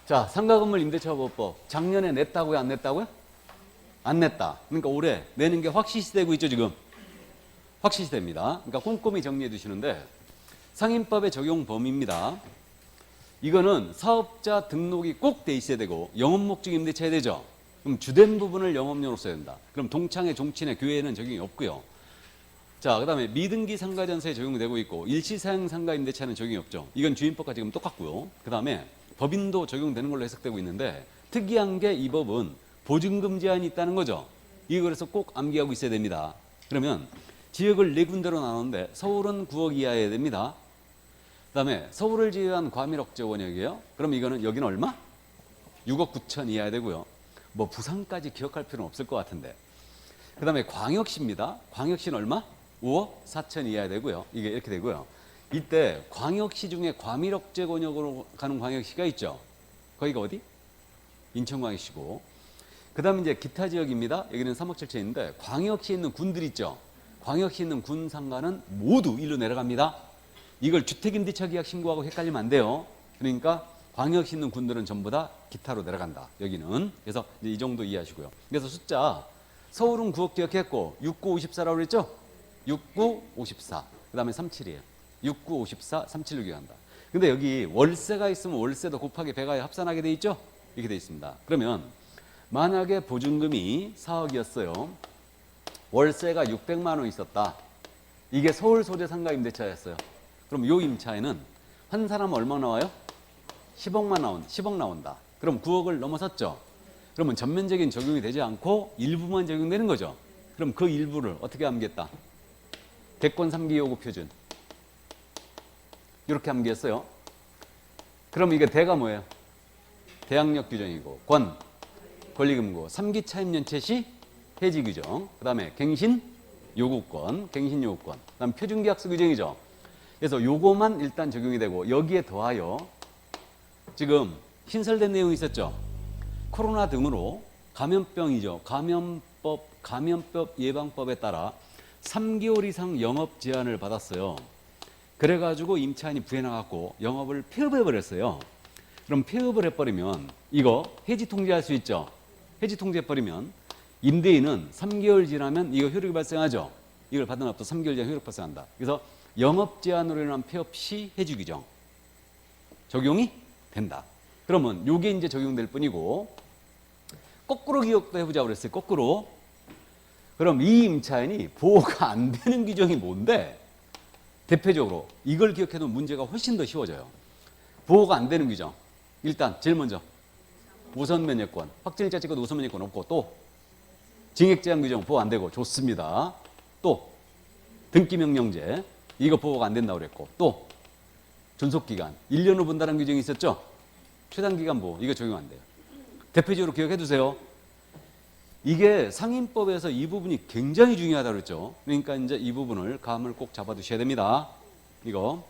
자, 상가건물 임대차보호법 작년에 냈다고요? 안 냈다고요? 안 냈다. 그러니까 올해 내는 게 확실시되고 있죠, 지금. 확실시됩니다. 그러니까 꼼꼼히 정리해 두시는데 상임법의 적용 범위입니다. 이거는 사업자 등록이 꼭 돼 있어야 되고 영업 목적 임대차야 되죠. 그럼 주된 부분을 영업용으로 써야 된다. 그럼 동창회, 종친회, 교회에는 적용이 없고요. 자, 그다음에 미등기 상가전세에 적용이 되고 있고 일시사용 상가 임대차는 적용이 없죠. 이건 주임법과 지금 똑같고요. 그다음에 법인도 적용되는 걸로 해석되고 있는데 특이한 게 이 법은 보증금 제한이 있다는 거죠. 이거 그래서 꼭 암기하고 있어야 됩니다. 그러면 지역을 네 군데로 나누는데 서울은 9억 이하여야 됩니다. 그다음에 서울을 제외한 과밀억제 원역이에요. 그럼 이거는 여기는 얼마? 6억 9천 이하야 되고요. 뭐 부산까지 기억할 필요는 없을 것 같은데. 그다음에 광역시입니다. 광역시는 얼마? 5억 4천 이하야 되고요. 이게 이렇게 되고요. 이때 광역시 중에 과밀억제 권역으로 가는 광역시가 있죠. 거기가 어디? 인천광역시고. 그다음에 이제 기타 지역입니다. 여기는 3억 7천인데 광역시에 있는 군들 있죠. 광역시에 있는 군 상가는 모두 일로 내려갑니다. 이걸 주택임대차 계약 신고하고 헷갈리면 안 돼요. 그러니까 광역시 있는 군들은 전부 다 기타로 내려간다. 여기는. 그래서 이제 이 정도 이해하시고요. 그래서 숫자 서울은 9억 기억했고 69, 54라고 그랬죠? 69, 54. 그 다음에 37이에요. 69, 54, 37로 기억한다. 근데 여기 월세가 있으면 월세도 곱하기 배가 합산하게 돼 있죠? 이렇게 돼 있습니다. 그러면 만약에 보증금이 4억이었어요. 월세가 600만 원 있었다. 이게 서울 소재 상가 임대차였어요. 그럼 요 임차에는 한 사람 얼마 나와요? 10억 나온다. 그럼 9억을 넘어섰죠. 그러면 전면적인 적용이 되지 않고 일부만 적용되는 거죠. 그럼 그 일부를 어떻게 암기했다? 대권 3기 요구 표준. 이렇게 암기했어요. 그럼 이게 대가 뭐예요? 대항력 규정이고 권리금고 3기 차임 연체 시 해지 규정. 그 다음에 갱신 요구권. 그 다음 표준계약서 규정이죠. 그래서 요거만 일단 적용이 되고 여기에 더하여 지금 신설된 내용이 있었죠. 코로나 등으로 감염병이죠. 감염법 예방법에 따라 3개월 이상 영업 제한을 받았어요. 그래가지고 임차인이 부해나갔고 영업을 폐업해버렸어요. 그럼 폐업을 해버리면 이거 해지 통지할 수 있죠. 해지 통지해버리면 임대인은 3개월 지나면 이거 효력이 발생하죠. 이걸 받은 앞도 3개월 지나 효력 발생한다. 그래서 영업 제한으로 인한 폐업 시 해지 규정 적용이 된다. 그러면 요게 이제 적용될 뿐이고 거꾸로 기억도 해보자고 그랬어요. 거꾸로. 그럼 이 임차인이 보호가 안 되는 규정이 뭔데? 대표적으로 이걸 기억해도 문제가 훨씬 더 쉬워져요. 보호가 안 되는 규정. 일단 제일 먼저 우선 면역권. 확진일자 찍어도 우선 면역권 없고 또 징역 제한 규정 보호 안 되고 좋습니다. 또 등기 명령제 이거 보호가 안 된다고 그랬고 또 존속기간 1년 후 본다는 규정이 있었죠. 최단기간 보호 이거 적용 안 돼요. 대표적으로 기억해 두세요. 이게 상임법에서 이 부분이 굉장히 중요하다고 그랬죠. 그러니까 이제 이 부분을 감을 꼭 잡아 두셔야 됩니다. 이거.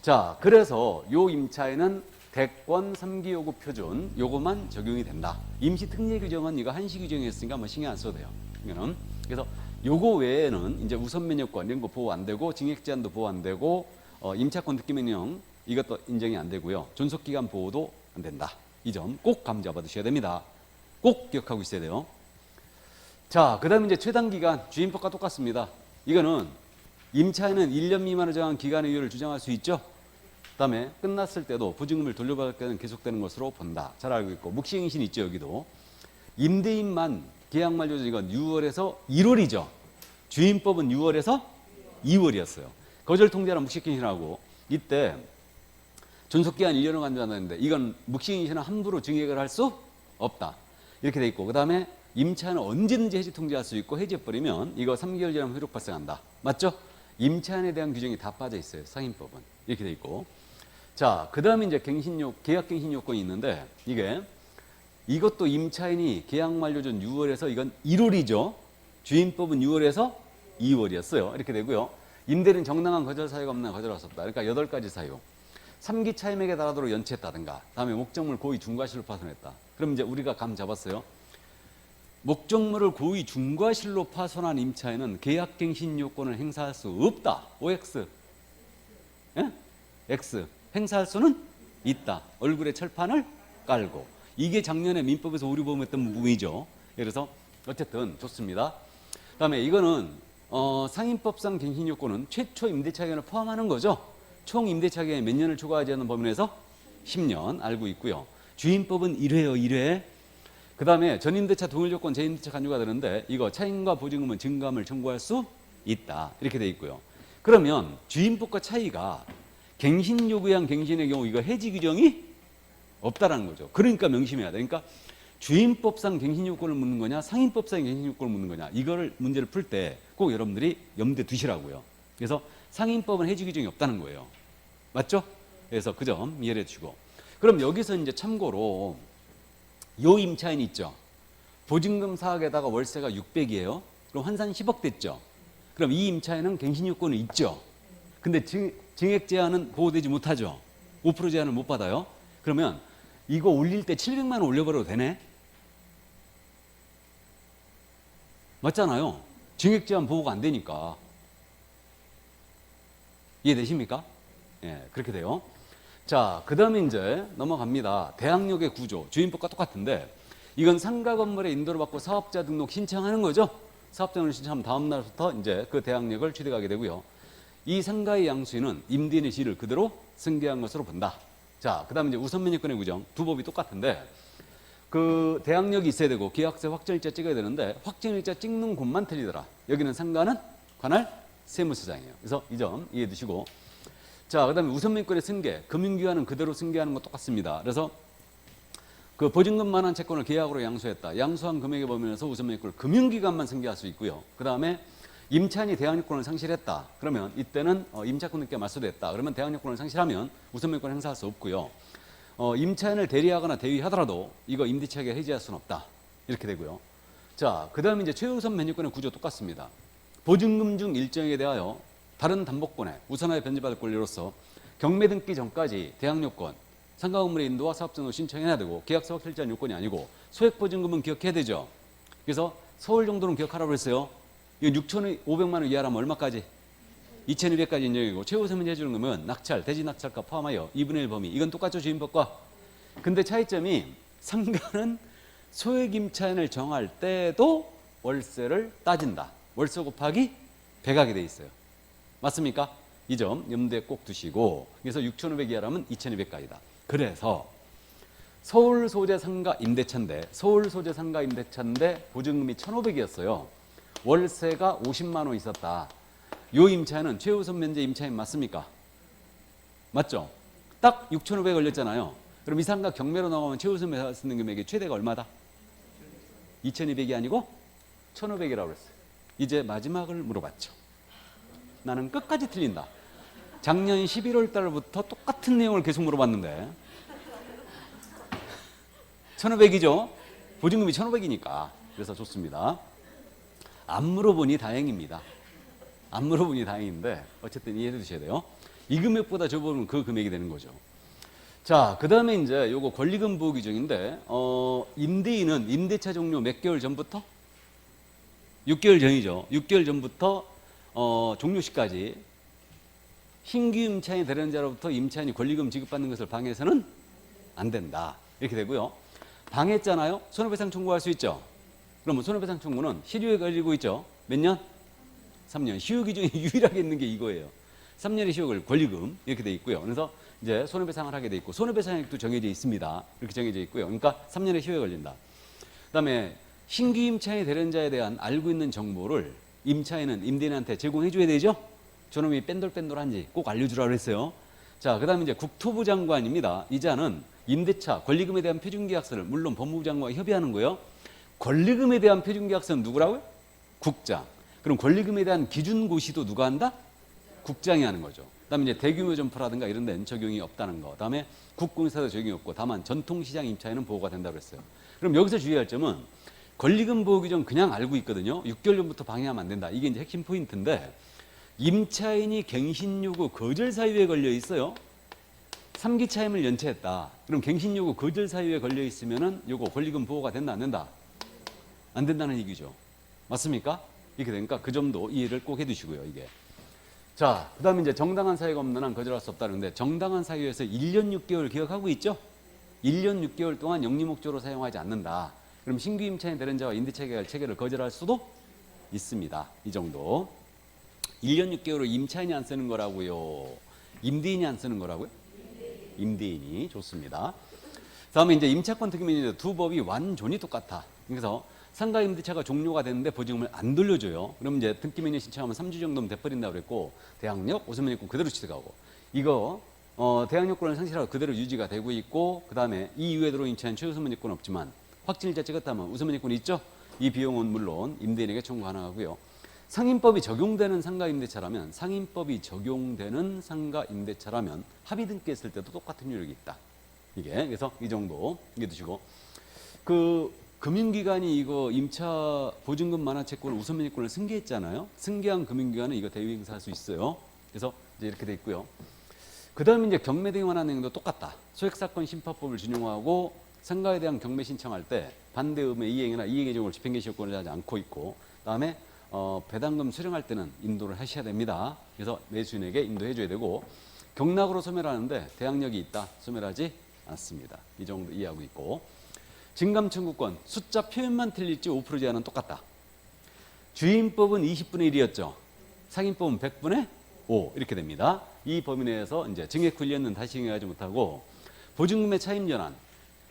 자, 그래서 요 임차에는 대권 3기 요구 표준 요거만 적용이 된다. 임시 특례 규정은 이거 한시 규정이었으니까 뭐 신경 안 써도 돼요. 이거는. 그래서 요거 외에는 이제 우선 면역권 이런 거 보호 안 되고 징역 제한도 보호 안 되고 임차권 등기 명령 이것도 인정이 안 되고요. 존속 기간 보호도 안 된다. 이 점 꼭 감 잡아 두셔야 됩니다. 꼭 기억하고 있어야 돼요. 자, 그다음에 이제 최단 기간 주임법과 똑같습니다. 이거는 임차인은 1년 미만을 정한 기간의 이유를 주장할 수 있죠. 그다음에 끝났을 때도 보증금을 돌려받을 때는 계속되는 것으로 본다. 잘 알고 있고 묵시갱신 있죠. 여기도 임대인만 계약 만료 이건 6월에서 1월이죠. 주임법은 6월에서 2월이었어요. 거절 통제하는 묵시갱신하고 이때 존속기한 1년을 간주한다는데 이건 묵시갱신은 함부로 증액을 할 수 없다. 이렇게 돼 있고 그다음에 임차인은 언제든지 해지 통지할 수 있고 해지해버리면 이거 3개월 지나면 효력 발생한다. 맞죠? 임차인에 대한 규정이 다 빠져 있어요. 상임법은. 이렇게 돼 있고. 자, 그 다음에 이제 계약갱신 요건이 있는데 이것도 임차인이 계약 만료 전 6월에서 이건 1월이죠. 주임법은 6월에서 2월이었어요. 이렇게 되고요. 임대는 정당한 거절 사유가 없는 거절할 수 없다. 그러니까 8가지 사유. 3기 차임액에 달하도록 연체했다든가 다음에 목적물 고의 중과실로 파손했다. 그럼 이제 우리가 감 잡았어요. 목적물을 고의 중과실로 파손한 임차인은 계약갱신 요건을 행사할 수 없다. OX. 예? X. 행사할 수는 있다. 얼굴에 철판을 깔고. 이게 작년에 민법에서 오류 범했던 부분이죠. 그래서 어쨌든 좋습니다. 그다음에 이거는 상인법상 갱신요건은 최초 임대차 기간을 포함하는 거죠. 총 임대차 기간에 몇 년을 초과하지 않는 범위 내에서 10년 알고 있고요. 주임법은 1회요, 1회. 그다음에 전임대차 동일조건 재임대차 간주가 되는데 이거 차임과 보증금은 증감을 청구할 수 있다. 이렇게 돼 있고요. 그러면 주임법과 차이가 갱신 요구양 갱신의 경우 이거 해지 규정이 없다라는 거죠. 그러니까 명심해야 돼. 그러니까 주임법상 갱신 요건을 묻는 거냐, 상임법상 갱신 요건을 묻는 거냐, 이거를 문제를 풀 때 꼭 여러분들이 염두에 두시라고요. 그래서 상임법은 해지 규정이 없다는 거예요. 맞죠? 그래서 그 점 이해해 주시고. 그럼 여기서 이제 참고로 요 임차인 있죠. 보증금 4억에다가 월세가 600이에요. 그럼 환산 10억 됐죠. 그럼 이 임차인은 갱신 요건은 있죠. 근데 증액 제한은 보호되지 못하죠. 5% 제한을 못 받아요. 그러면 이거 올릴 때 700만 원 올려버려도 되네? 맞잖아요. 증액 제한 보호가 안 되니까. 이해되십니까? 예, 그렇게 돼요. 자, 그 다음에 이제 넘어갑니다. 대항력의 구조, 주임법과 똑같은데 이건 상가 건물에 인도를 받고 사업자 등록 신청하는 거죠. 사업자 등록 신청하면 다음 날부터 이제 그 대항력을 취득하게 되고요. 이 상가의 양수인은 임대인의 지위를 그대로 승계한 것으로 본다. 자, 그 다음에 이제 우선 면역권의 규정 두 법이 똑같은데 그 대항력이 있어야 되고 계약서 확정일자 찍어야 되는데 확정일자 찍는 곳만 틀리더라. 여기는 상가는 관할 세무서장이에요. 그래서 이 점 이해해 두시고. 자, 그 다음에 우선면권의 승계, 금융기관은 그대로 승계하는 거 똑같습니다. 그래서 그 보증금만한 채권을 계약으로 양수했다. 양수한 금액에 범위에서 우선면권을 금융기관만 승계할 수 있고요. 그 다음에 임차인이 대항력권을 상실했다. 그러면 이때는 임차권에게 맞서됐다. 그러면 대항력권을 상실하면 우선면권을 행사할 수 없고요. 임차인을 대리하거나 대위하더라도 이거 임대차게 해지할 수는 없다. 이렇게 되고요. 자, 그 다음에 이제 최우선 면역권의 구조 똑같습니다. 보증금 중 일정에 대하여 다른 담보권에 우선하여 변제받을 권리로서 경매 등기 전까지 대항력권, 상가 건물의 인도와 사업자로 신청해야 되고 계약서 확실자는 요건이 아니고 소액 보증금은 기억해야 되죠. 그래서 서울 정도는 기억하라고 했어요. 이거 6,500만 원 이하라면 얼마까지? 2,200까지 인정이고 최우선 면제 해주는 거면 낙찰, 대지 낙찰가 포함하여 2분의 1 범위. 이건 똑같죠, 주임법과. 근데 차이점이 상가는 소액 임차인을 정할 때도 월세를 따진다. 월세 곱하기 100하게 돼 있어요. 맞습니까? 이 점 염두에 꼭 두시고. 그래서 6,500 이하라면 2,200까지다. 그래서 서울 소재 상가 임대차인데 보증금이 1,500이었어요. 월세가 50만 원 있었다. 요 임차인은 최우선 면제 임차인 맞습니까? 맞죠? 딱 6,500 걸렸잖아요. 그럼 이 상가 경매로 나가면 최우선 면제 쓰는 금액이 최대가 얼마다? 2,200이 아니고 1,500이라고 그랬어요. 이제 마지막을 물어봤죠. 나는 끝까지 틀린다. 작년 11월 달부터 똑같은 내용을 계속 물어봤는데 1,500이죠? 보증금이 1,500이니까. 그래서 좋습니다. 안 물어보니 다행입니다. 안 물어보니 다행인데 어쨌든 이해해 두셔야 돼요. 이 금액보다 줘보면 그 금액이 되는 거죠. 자, 그 다음에 이제 요거 권리금 보호 규정인데 임대인은 임대차 종료 몇 개월 전부터? 6개월 전이죠. 6개월 전부터 종료 시까지 신규 임차인이 되는 자로부터 임차인이 권리금 지급받는 것을 방해해서는 안 된다. 이렇게 되고요. 방해했잖아요. 손해배상 청구할 수 있죠. 그러면 손해배상 청구는 실효에 걸리고 있죠. 몇 년? 3년. 시효 기준이 유일하게 있는 게 이거예요. 3년의 시효를 권리금 이렇게 돼 있고요. 그래서 이제 손해배상을 하게 돼 있고 손해배상액도 정해져 있습니다. 이렇게 정해져 있고요. 그러니까 3년의 시효에 걸린다. 그다음에 신규 임차인이 되는 자에 대한 알고 있는 정보를 임차인은 임대인한테 제공해 줘야 되죠. 저놈이 뺀돌뺀돌한지 꼭 알려주라고 했어요. 자, 그 다음에 이제 국토부 장관입니다. 이 자는 임대차 권리금에 대한 표준계약서를 물론 법무부 장관과 협의하는 거예요. 권리금에 대한 표준계약서는 누구라고요? 국장. 그럼 권리금에 대한 기준고시도 누가 한다? 국장이 하는 거죠. 그다음에 이제 대규모 점포라든가 이런 데는 적용이 없다는 거. 그다음에 국공사도 적용이 없고 다만 전통시장 임차인은 보호가 된다고 했어요. 그럼 여기서 주의할 점은 권리금 보호 규정 그냥 알고 있거든요. 6개월 전부터 방해하면 안 된다. 이게 이제 핵심 포인트인데 임차인이 갱신 요구 거절 사유에 걸려 있어요. 3기 차임을 연체했다. 그럼 갱신 요구 거절 사유에 걸려 있으면은 요거 권리금 보호가 된다 안 된다? 안 된다는 얘기죠. 맞습니까? 이렇게 되니까 그 점도 이해를 꼭 해두시고요. 이게. 자, 그다음에 이제 정당한 사유가 없는 한 거절할 수 없다는데 정당한 사유에서 1년 6개월 기억하고 있죠? 1년 6개월 동안 영리 목적으로 사용하지 않는다. 그럼 신규 임차인 대련자와 임대차 계약 체결을 거절할 수도 있습니다. 이 정도. 1년 6개월을 임차인이 안 쓰는 거라고요. 임대인이 안 쓰는 거라고요? 임대인이. 좋습니다. 다음에 이제 임차권 특임인데 두 법이 완전히 똑같아. 그래서 상가 임대차가 종료가 됐는데 보증금을 안 돌려줘요. 그럼 이제 등기명령 신청하면 3주 정도면 돼버린다고 그랬고, 대항력, 오수면이권 그대로 취득하고, 이거 대항력권을 상실하고 그대로 유지가 되고 있고, 그 다음에 이 이후에 들어온 임차인 최우수면이권 없지만 확진일자 찍었다면 우수면이권 있죠? 이 비용은 물론 임대인에게 청구 가능하고요. 상임법이 적용되는 상가 임대차라면 합의 등기했을 때도 똑같은 효력이 있다. 이게 그래서 이 정도 이게 두시고, 그 금융기관이 이거 임차 보증금 만화채권을 우선면이권을 승계했잖아요. 승계한 금융기관은 이거 대위 행사할 수 있어요. 그래서 이제 이렇게 돼 있고요. 그 다음에 이제 경매 등에 관한 내용도 똑같다. 소액사건 심파법을 준용하고 상가에 대한 경매 신청할 때 반대 의무의 이행이나 이행의 경우를 집행개시 요건을 하지 않고 있고, 그다음에 배당금 수령할 때는 인도를 하셔야 됩니다. 그래서 매수인에게 인도해줘야 되고, 경락으로 소멸하는데 대항력이 있다. 소멸하지 않습니다. 이 정도 이해하고 있고, 증감 청구권 숫자 표현만 틀릴지 5% 제한은 똑같다. 주임법은 20분의 1이었죠. 상임법은 100분의 5 이렇게 됩니다. 이 범위 내에서 이제 증액 훈련은 다시 행하지 못하고, 보증금의 차임 전환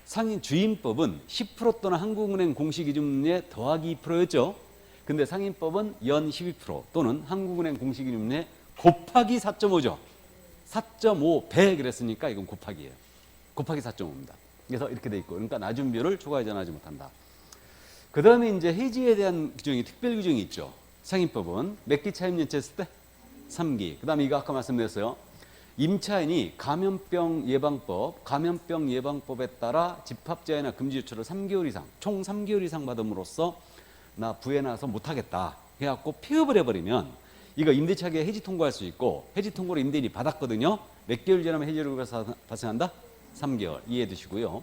상임 주임법은 10% 또는 한국은행 공시기준에 더하기 2%였죠. 근데 상임법은 연 12% 또는 한국은행 공시기준에 곱하기 4.5죠. 4.5 배 그랬으니까 이건 곱하기예요. 곱하기 4.5입니다. 그래서 이렇게 돼 있고, 그러니까 낮은 비율을 초과 이전하지 못한다. 그 다음에 이제 해지에 대한 규정이 특별 규정이 있죠. 상임법은 몇 기 차임연체 했을 때 3기. 그 다음에 이거 아까 말씀드렸어요. 임차인이 감염병 예방법에 따라 집합제한이나 금지 조처를 3개월 이상, 총 3개월 이상 받음으로써 나 부해나서 못하겠다 해갖고 폐업을 해버리면 이거 임대차 계약 해지 통고할 수 있고, 해지 통고를 임대인이 받았거든요. 몇 개월 지나면 해지료가 발생한다? 3개월. 이해해 두시고요.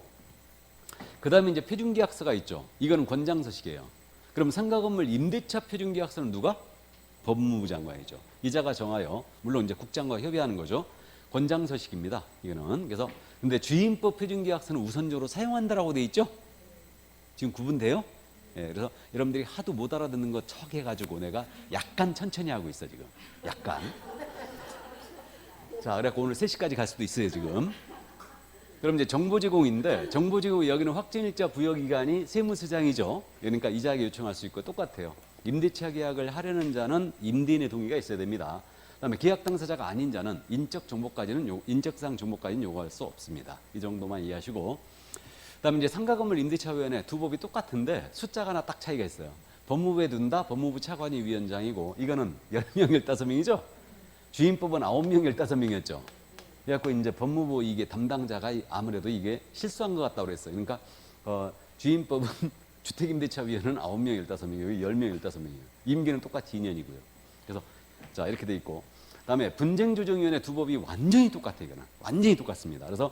그 다음에 이제 표준계약서가 있죠. 이거는 권장서식이에요. 그럼 상가 건물 임대차 표준계약서는 누가? 법무부 장관이죠. 이자가 정하여, 물론 이제 국장과 협의하는 거죠. 권장서식입니다. 이거는. 그래서 근데 주임법 표준계약서는 우선적으로 사용한다라고 돼 있죠. 지금 구분돼요? 예, 그래서 여러분들이 하도 못 알아듣는 거 척 해가지고 내가 약간 천천히 하고 있어 지금. 약간. 자, 그래갖고 오늘 3시까지 갈 수도 있어요 지금. 그럼 이제 정보제공인데, 정보제공 여기는 확정일자 부여기간이 세무서장이죠. 그러니까 이자하게 요청할 수 있고 똑같아요. 임대차 계약을 하려는 자는 임대인의 동의가 있어야 됩니다. 그다음에 계약 당사자가 아닌 자는 인적사항 정보까지는 요구할 수 없습니다. 이 정도만 이해하시고, 그다음에 이제 상가건물 임대차위원회 두 법이 똑같은데 숫자가 하나 딱 차이가 있어요. 법무부에 둔다 법무부 차관이 위원장이고, 이거는 10명 15명이죠. 주임법은 9명 15명이었죠. 그래갖고 이제 법무부 이게 담당자가 아무래도 이게 실수한 것 같다고 그랬어요. 그러니까 주임법은 주택임대차위원회는 9명 15명이에요. 10명 15명이에요. 임기는 똑같이 2년이고요. 그래서 자 이렇게 돼 있고, 그다음에 분쟁조정위원회 두 법이 완전히 똑같아요. 이거는 완전히 똑같습니다. 그래서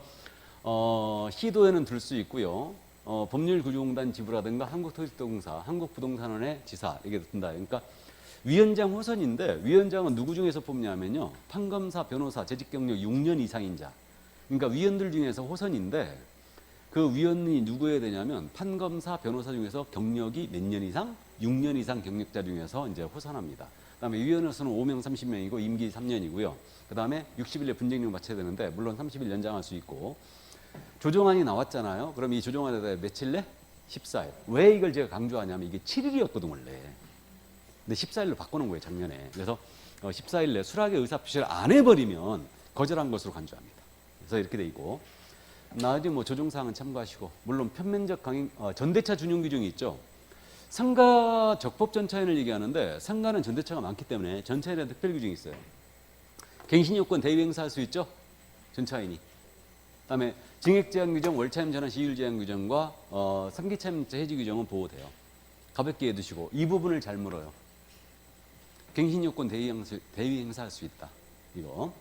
시도에는 들 수 있고요. 법률구조공단 지부라든가 한국토지공사, 한국부동산원의 지사 이게 든다. 그러니까 위원장 호선인데, 위원장은 누구 중에서 뽑냐면요, 판검사, 변호사, 재직 경력 6년 이상인 자. 그러니까 위원들 중에서 호선인데, 그 위원이 누구여야 되냐면 판검사, 변호사 중에서 경력이 몇 년 이상? 6년 이상 경력자 중에서 이제 호선합니다. 그다음에 위원회 수는 5명 30명이고 임기 3년이고요. 그다음에 60일에 분쟁령 마쳐야 되는데, 물론 30일 연장할 수 있고, 조정안이 나왔잖아요. 그럼 이 조정안에 대해 며칠 내? 14일. 왜 이걸 제가 강조하냐면 이게 7일이었거든 원래. 근데 14일로 바꿔놓은 거예요 작년에. 그래서 14일 내 수락의 의사표시를 안 해버리면 거절한 것으로 간주합니다. 그래서 이렇게 돼 있고, 나중에 뭐 조정사항은 참고하시고, 물론 편면적 강행 전대차 준용 규정이 있죠. 상가 적법 전차인을 얘기하는데, 상가는 전대차가 많기 때문에 전차인에 대한 특별 규정이 있어요. 갱신요건 대위 행사할 수 있죠, 전차인이. 그다음에 증액 제한 규정, 월차임 전환 시율 제한 규정과 3기 차임자 해지 규정은 보호돼요. 가볍게 해두시고, 이 부분을 잘 물어요. 갱신요건 대위 행사할 수 있다. 이거.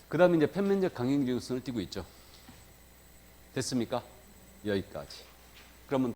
그 다음에 이제 편면적 강행 규정선을 띄고 있죠. 됐습니까? 여기까지. 그러면